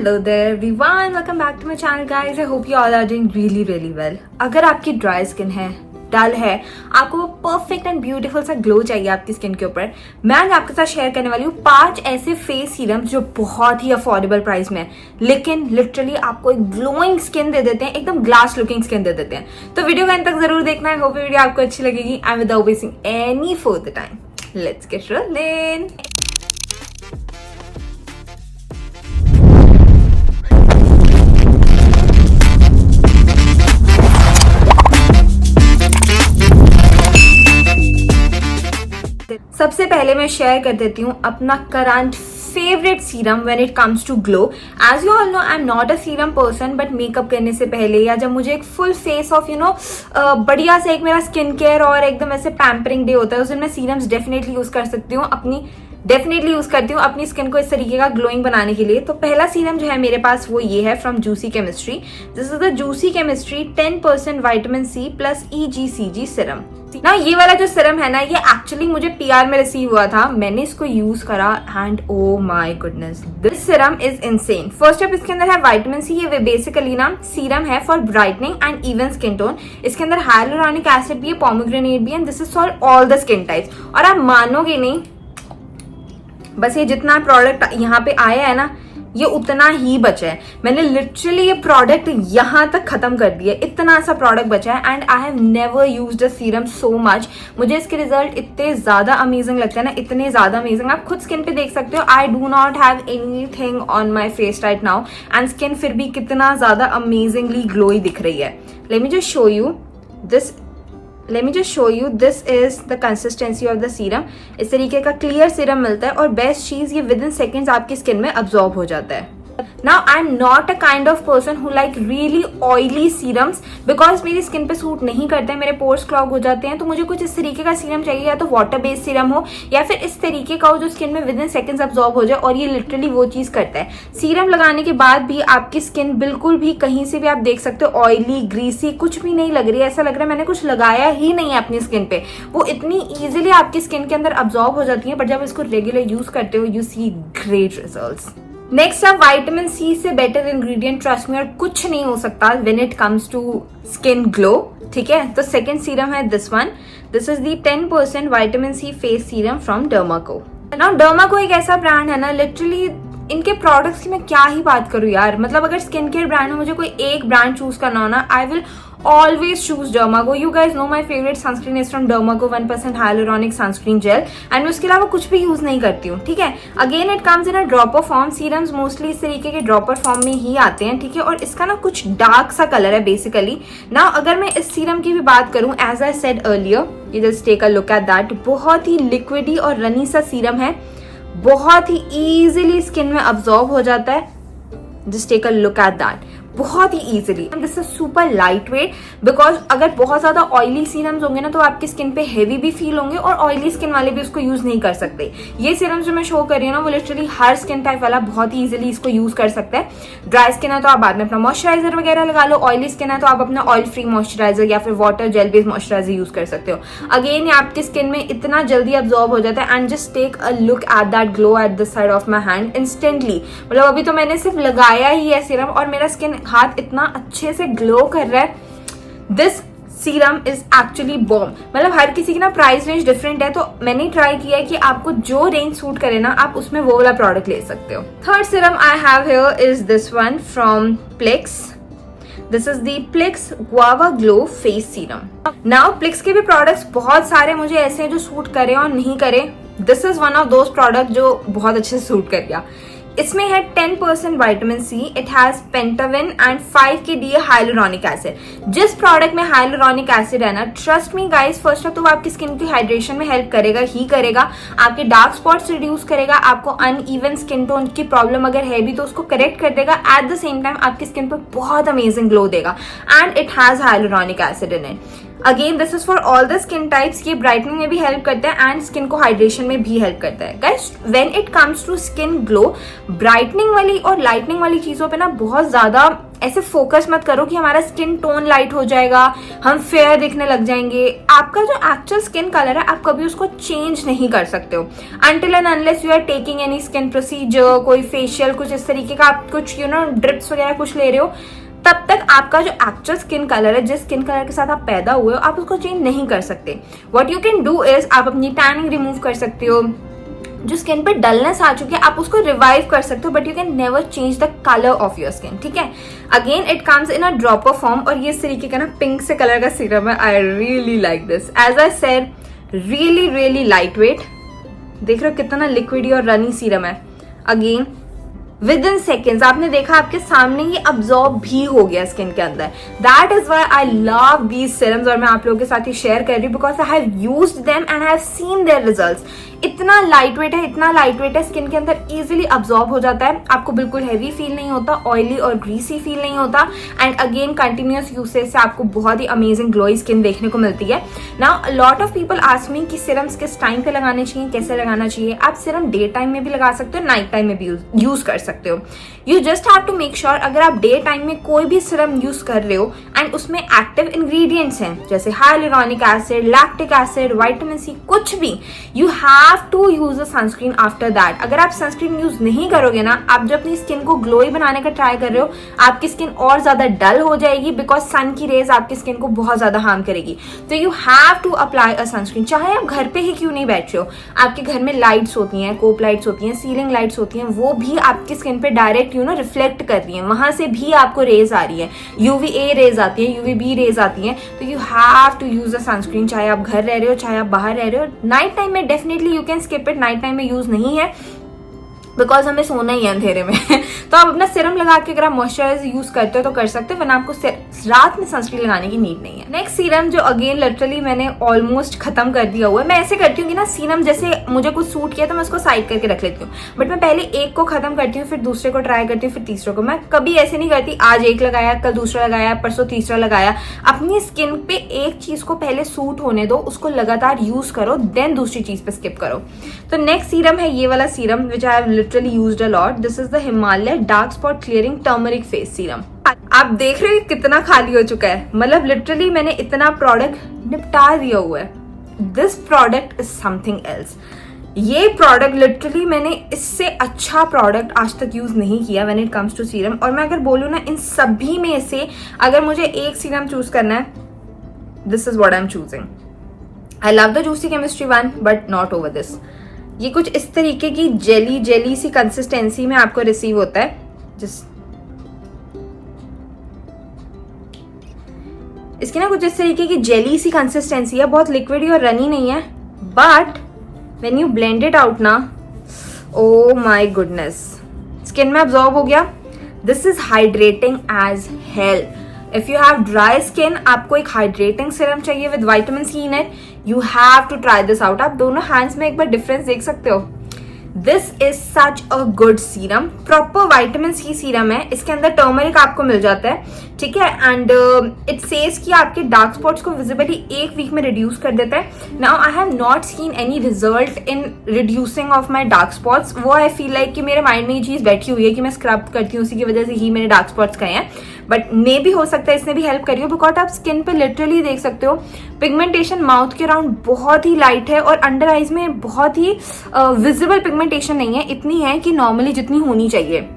Hello there everyone, welcome back to my channel guys. I hope you all are doing really well. अगर आपकी dry skin है, डल है, आपको वो perfect and beautiful सा glow चाहिए आपकी स्किन के ऊपर, मैं आज आपके साथ शेयर करने वाली हूँ 5 ऐसे फेस सीरम जो बहुत ही अफोर्डेबल प्राइस में है, लेकिन लिटरली आपको एक ग्लोइंग स्किन दे देते हैं, एकदम ग्लास लुकिंग स्किन दे देते हैं. तो वीडियो को अंत तक जरूर देखना है. होप ये वीडियो आपको अच्छी लगेगी. And without wasting any further time, let's get rolling. सबसे पहले मैं शेयर कर देती हूँ अपना current favourite serum when it comes to glow. As you all know I am not a serum person, but makeup करने से पहले या जब मुझे एक फुल फेस ऑफ बढ़िया से एक मेरा स्किन केयर और एकदम ऐसे पैम्परिंग डे होता है, उस दिन मैं सीरम्स डेफिनेटली यूज कर सकती हूँ, यूज करती हूँ अपनी स्किन को इस तरीके का ग्लोइंग बनाने के लिए. तो पहला सीरम जो है मेरे पास वो ये है from juicy chemistry. This is the juicy chemistry 10% vitamin C plus EGCG serum. ना ये वाला जो सीरम है ना, ये एक्चुअली मुझे PR में रिसीव हुआ था. मैंने इसको यूज करा and O my goodness, this serum is insane. First up इसके अंदर है विटामिन सी. ये बेसिकली ना सीरम है for brightening and even skin tone. इसके अंदर हाइलुरोनिक एसिड भी है, पोमेग्रेनेट भी है. This is for all the skin types. और आप मानोगे नहीं, बस ये जितना प्रोडक्ट यहाँ पे आया है ना, ये उतना ही बचा है. मैंने लिटरली ये प्रोडक्ट यहाँ तक खत्म कर दिया, इतना सा प्रोडक्ट बचा है. And I have never used a serum so much. मुझे इसके रिजल्ट इतने ज्यादा अमेजिंग लगते हैं ना, इतने ज्यादा अमेजिंग. आप खुद स्किन पे देख सकते हो. I do not have anything on my face right now and skin फिर भी कितना ज्यादा अमेजिंगली ग्लोई दिख रही है. Let me just show you this is the consistency of the serum. इस तरीके का क्लियर सीरम मिलता है और बेस्ट चीज ये विद इन सेकेंड्स आपकी स्किन में अब्सॉर्ब हो जाता है. Now I'm not a kind of person who like really oily serums because मेरी स्किन पे सूट नहीं करते हैं, मेरे पोर्स क्लॉग हो जाते हैं. तो मुझे कुछ इस तरीके का सीरम चाहिए, या तो वाटर बेस्ड सीरम हो या फिर इस तरीके का हो जो स्किन में विद इन सेकेंड्स अब्सॉर्ब हो जाए. और ये लिटरली वो चीज करता है. सीरम लगाने के बाद भी आपकी स्किन बिल्कुल भी कहीं से भी आप देख सकते हो ऑयली ग्रीसी कुछ भी नहीं लग रही है. ऐसा लग रहा है मैंने कुछ लगाया ही नहीं है अपनी स्किन पे. वो इतनी ईजिली आपकी स्किन के अंदर अब्सॉर्ब हो जाती है. बट जब इसको रेगुलर यूज करते हो you see great results. Next अब विटामिन सी से बेटर इंग्रेडिएंट ट्रस्ट मी और कुछ नहीं हो सकता when it comes to skin glow. ठीक है, तो सेकंड सीरम है this one. This is the 10% vitamin C face serum from Dermaco. Now Dermaco एक ऐसा ब्रांड है ना, लिटरली इनके प्रोडक्ट्स की मैं क्या ही बात करूँ यार. मतलब अगर स्किन केयर ब्रांड में मुझे कोई एक ब्रांड चूज करना हो ना, I will always choose Dermaco. You guys know my favorite sunscreen is from Dermaco 1% hyaluronic sunscreen gel and मैं उसके अलावा कुछ भी यूज नहीं करती हूँ. ठीक है, again it comes in a dropper form. Serums mostly इस तरीके के ड्रॉपर फॉर्म में ही आते हैं. ठीक है, और इसका ना कुछ डार्क सा कलर है बेसिकली. ना अगर मैं इस सीरम की भी बात करूँ, as I said earlier, you just take a look at that. बहुत ही लिक्विडी और रनी सा सीरम है, बहुत ही ईजिली स्किन में अब्सॉर्ब हो जाता है. Just take a look at that, बहुत ही easily. This is super lightweight because अगर बहुत ज्यादा ऑयली सीरम्स होंगे ना तो आपकी स्किन पे हेवी भी फील होंगे और ऑयली स्किन वाले भी उसको यूज नहीं कर सकते. ये सीरम्स जो मैं शो कर रही हूँ ना, वो लिटरली हर स्किन टाइप वाला बहुत ही इजीली इसको यूज कर सकता है. ड्राई स्किन है तो आप बाद में अपना मॉइस्चराइजर वगैरह लगा लो. ऑयली स्किन है तो आप अपना ऑयल फ्री मॉइस्चराइजर या फिर water gel based moisturiser use कर सकते हो. अगेन ये आपकी स्किन में इतना जल्दी अब्सॉर्ब हो जाता है. And just take a look at that glow at the side of my hand instantly. मतलब अभी तो मैंने सिर्फ लगाया ही है सीरम और मेरा स्किन हाथ इतना अच्छे से ग्लो कर रहा है. This serum is actually bomb. मतलब हर किसी की ना प्राइस रेंज डिफरेंट है, तो मैंने ट्राई किया है कि आपको जो रेंज सूट करे ना, आप उसमें वो वाला प्रोडक्ट ले सकते हो. Third serum I have here is this one from Plix. This is the Plix guava glow face serum. Now Plix के भी प्रोडक्ट्स बहुत सारे मुझे ऐसे हैं जो सूट करे और नहीं करे. This is one of those product जो बहुत अच्छे से सूट कर गया. इसमें है 10% vitamin C. It has pentavitin and 5 kDa hyaluronic acid. जिस प्रोडक्ट में हाइलुरोनिक एसिड है ना, trust me guys, first of तो वो आपकी स्किन की हाइड्रेशन में हेल्प करेगा ही करेगा. आपके डार्क स्पॉट्स रिड्यूस करेगा. आपको अनइवन स्किन टोन की प्रॉब्लम अगर है भी तो उसको करेक्ट कर देगा. एट द सेम टाइम आपकी स्किन पर बहुत अमेजिंग ग्लो देगा. And it has hyaluronic acid in it. Again this is for all the skin types. ये ब्राइटनिंग में भी हेल्प करता है एंड स्किन को हाइड्रेशन में भी हेल्प करता है. Guys when it comes to skin glow, brightening वाली और लाइटनिंग वाली चीजों पे ना बहुत ज्यादा ऐसे फोकस मत करो कि हमारा स्किन टोन लाइट हो जाएगा, हम फेयर दिखने लग जाएंगे। आपका जो एक्चुअल स्किन कलर है आप कभी उसको चेंज नहीं कर सकते हो until and unless you are taking any skin procedure, कोई फेशियल, कुछ इस तरीके का आप कुछ ड्रिप्स वगैरह कुछ ले रहे हो, तब तक आपका जो एक्चुअल स्किन कलर है, जिस स्किन कलर के साथ आप पैदा हुए हो, आप उसको चेंज नहीं कर सकते। What you can do is आप अपनी टैनिंग रिमूव कर सकते हो, जो स्किन पे डलनेस आ चुकी है आप उसको रिवाइव कर सकते हो, but you can never change the colour of your skin. ठीक है, again it comes in a dropper form, और ये इस तरीके का पिंक से कलर का सीरम है। I really like this, as I said really really light weight. देख रहे हो कितना लिक्विडी और रनी सीरम है। अगेन विद इन सेकेंड्स आपने देखा आपके सामने ये अब्जॉर्ब भी हो गया स्किन के अंदर। That is why I love these serums, और मैं आप लोगों के साथ ही शेयर कर रही हूँ because I have used them and I have seen their results. इतना लाइट वेट है, इतना लाइट वेट है, स्किन के अंदर इजीली अब्जॉर्ब हो जाता है, आपको बिल्कुल हैवी फील नहीं होता, ऑयली और ग्रीसी फील नहीं होता, एंड अगेन कंटिन्यूअस यूसेज से आपको बहुत ही अमेजिंग ग्लोई स्किन देखने को मिलती है। Now lot of people ask me कि सीरम्स किस टाइम पे लगाने चाहिए, कैसे लगाना चाहिए। आप सीरम डे टाइम में भी लगा सकते हो, नाइट टाइम में भी यूज कर सकते हो। You just have to make sure अगर आप डे टाइम में कोई भी सीरम यूज कर रहे हो एंड उसमें एक्टिव इंग्रेडिएंट्स हैं जैसे hyaluronic acid, lactic acid, vitamin C, कुछ भी, you have to use a sunscreen after that. अगर आप सनस्क्रीन यूज नहीं करोगे ना, आप जब अपनी स्किन को ग्लोई बनाने का ट्राई कर रहे हो, आपकी स्किन और ज्यादा डल हो जाएगी बिकॉज सन की रेज आपकी स्किन को बहुत ज्यादा हार्म करेगी। तो you have to apply a sunscreen, चाहे आप घर पे ही क्यों नहीं बैठ रहे हो। आपके घर में लाइट्स होती हैं, कोप लाइट्स होती हैं, सीलिंग लाइट्स होती हैं, वो भी आपकी स्किन पे डायरेक्ट रिफ्लेक्ट कर रही है, वहां से भी आपको रेज आ रही है, यूवीए रेज आती है, यूवीबी रेज आती है। तो you have to use a sunscreen, चाहे आप घर रह रहे हो, चाहे आप बाहर रह रहे हो। नाइट टाइम में definitely you can skip it, night time में यूज नहीं है बिकॉज हमें सोना ही है अंधेरे में तो आप अपना सीरम लगा के अगर आप मॉइस्चराइजर यूज करते हो तो कर सकते हो, वरना आपको रात में सनस्क्रीन लगाने की नीड नहीं है। नेक्स्ट सीरम जो अगेन लिटरली मैंने ऑलमोस्ट खत्म कर दिया हुआ है। मैं ऐसे करती हूँ कि ना सीरम जैसे मुझे कुछ सूट किया तो मैं उसको साइड करके रख लेती हूँ, बट मैं पहले एक को खत्म करती हूँ, फिर दूसरे को ट्राई करती हूँ, फिर तीसरे को। मैं कभी ऐसे नहीं करती आज एक लगाया, कल दूसरा लगाया, परसों तीसरा लगाया। अपनी स्किन पे एक चीज को पहले सूट होने दो, उसको लगातार यूज करो, देन दूसरी चीज पे स्किप करो। तो नेक्स्ट सीरम है ये वाला serum which I have literally used a lot. This is the Himalaya dark spot clearing turmeric face serum. आप देख रहे हो कितना खाली हो चुका है, मतलब लिटरली मैंने इतना प्रोडक्ट निपटा दिया हुआ है। This product is something else. ये प्रोडक्ट लिटरली मैंने इससे अच्छा प्रोडक्ट आज तक यूज नहीं किया when it comes to serum. और मैं अगर बोलूँ ना, इन सभी में से अगर मुझे एक सीरम चूज करना है, this is what I am choosing. I love the juicy chemistry one but not over this. ये कुछ इस तरीके की जेली जेली सी कंसिस्टेंसी में आपको रिसीव होता है। जिस इसकी ना कुछ इस तरीके की जेली सी कंसिस्टेंसी है, बहुत लिक्विडी और रनी नहीं है, but when you blend it out ना, ओ माय गुडनेस, स्किन में अब्जॉर्ब हो गया। This is hydrating as hell. If you have dry skin, आपको एक हाइड्रेटिंग सीरम चाहिए with vitamin C in it, you have to try this out. आप दोनों hands में एक बार डिफरेंस देख सकते हो। This is such a good serum, proper vitamin C serum है। इसके अंदर टर्मरिक आपको मिल जाता है, ठीक है, एंड इट सेज कि आपके डार्क स्पॉट्स को विजिबली एक वीक में रिड्यूस कर देता है। Now I have not seen any result in reducing of my dark spots. वो आई फील लाइक कि मेरे माइंड में ये चीज बैठी हुई है कि मैं स्क्रब करती हूँ, उसी की वजह से ही मेरे डार्क स्पॉट्स गए हैं, बट मे भी हो सकता है इसने भी हेल्प करी हो। बिकॉज आप स्किन पे लिटरली देख सकते हो पिगमेंटेशन माउथ के अराउंड बहुत ही लाइट है और अंडर आईज में बहुत ही विजिबल पिगमेंटेशन नहीं है, इतनी है कि नॉर्मली जितनी होनी चाहिए।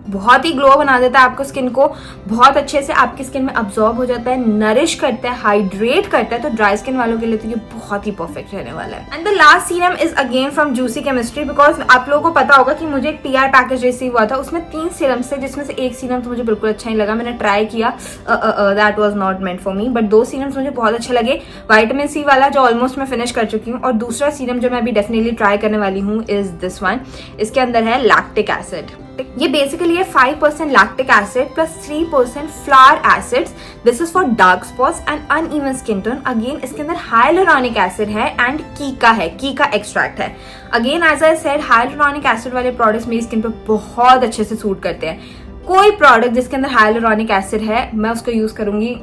बहुत ही ग्लो बना देता है आपको, स्किन को बहुत अच्छे से आपकी स्किन में अब्सॉर्ब हो जाता है, नरिश करता है, हाइड्रेट करता है। तो ड्राई स्किन वालों के लिए तो ये बहुत ही परफेक्ट रहने वाला है। And the last serum is again from juicy chemistry, because आप लोगों को पता होगा कि मुझे एक पीआर पैकेज रिसीव हुआ था, उसमें 3 सीरम्स थे, जिसमें से एक सीरम तो मुझे बिल्कुल अच्छा नहीं लगा, मैंने ट्राई किया, that was not meant for me, but 2 serums मुझे बहुत अच्छे लगे। विटामिन सी वाला जो ऑलमोस्ट मैं फिनिश कर चुकी हूँ, और दूसरा सीरम जो मैं अभी डेफिनेटली ट्राई करने वाली हूँ इज दिस वन। इसके अंदर है लैक्टिक एसिड। ये बेसिकली है 5% lactic acid plus 3% flower acids. This is for dark spots and uneven skin tone. Again इसके अंदर हाइलुरोनिक एसिड है एंड कीका है, कीका एक्सट्रैक्ट है। Again as I said, hyaluronic acid वाले प्रोडक्ट्स मेरी skin पे बहुत अच्छे से सूट करते हैं। कोई प्रोडक्ट जिसके अंदर हाइलुरोनिक एसिड है मैं उसको यूज करूंगी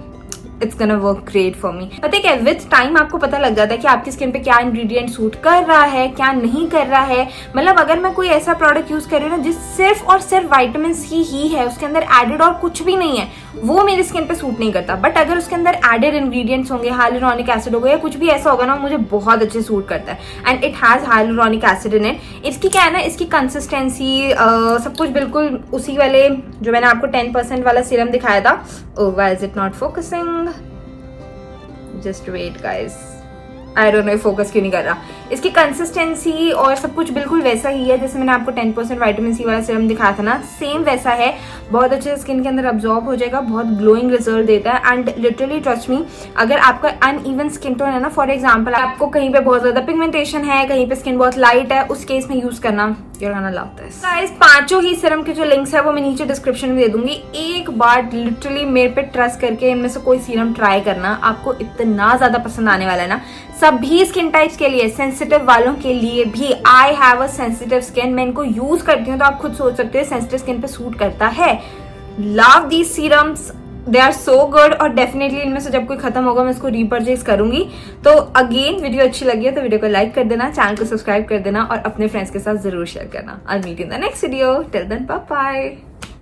it's gonna work great for me. पता है क्या, विद टाइम आपको पता लग जाता है कि आपकी स्किन पे क्या इंग्रेडिएंट सूट कर रहा है, क्या नहीं कर रहा है। मतलब अगर मैं कोई ऐसा प्रोडक्ट यूज कर रही हूँ ना जिस सिर्फ और सिर्फ विटामिन सी ही है, उसके अंदर एडेड और कुछ भी नहीं है, वो मेरी स्किन पे सूट नहीं करता। बट अगर उसके अंदर एडेड इंग्रेडिएंट्स होंगे, हाइलुरोनिक एसिड होगा या कुछ भी ऐसा होगा ना, मुझे बहुत अच्छे सूट करता है। And it has hyaluronic acid in it. इसकी क्या है ना, इसकी कंसिस्टेंसी सब कुछ बिल्कुल उसी वाले जो मैंने आपको 10% वाला सीरम दिखाया था। Oh, why is it not focusing? Just wait guys, I don't know focus क्यों नहीं कर रहा। इसकी कंसिस्टेंसी और सब कुछ बिल्कुल वैसा ही है जैसे मैंने आपको 10% विटामिन सी वाला सीरम दिखाया था ना, सेम वैसा है। बहुत अच्छे स्किन के अंदर अब्जॉर्ब हो जाएगा, बहुत ग्लोइंग रिजल्ट देता है। एंड लिटरली ट्रस्ट मी, अगर आपका अनइवन स्किन टोन है ना, फॉर एग्जाम्पल आपको कहीं पे बहुत ज्यादा पिगमेंटेशन है, कहीं पे स्किन बहुत लाइट है, उस केस में यूज करना, you're gonna love this. Guys, पांचों ही सीरम के जो लिंक्स है वो मैं नीचे डिस्क्रिप्शन में दे दूंगी। एक बार लिटरली मेरे पे ट्रस्ट करके इनमें से कोई सीरम ट्राई करना, आपको इतना ज्यादा पसंद आने वाला है ना। सभी स्किन टाइप्स के लिए, सेंसिटिव वालों के लिए भी। I have a sensitive skin, मैं इनको यूज करती हूँ तो आप खुद सोच सकते हो सेंसिटिव स्किन पे सूट करता है। Love these serums, they are so good. और डेफिनेटली इनमें से जब कोई खत्म होगा मैं इसको रीपरचेज करूंगी। तो अगेन वीडियो अच्छी लगी है तो वीडियो को लाइक कर देना, चैनल को सब्सक्राइब कर देना और अपने फ्रेंड्स के साथ जरूर शेयर करना। I meet in the next video, till then bye bye.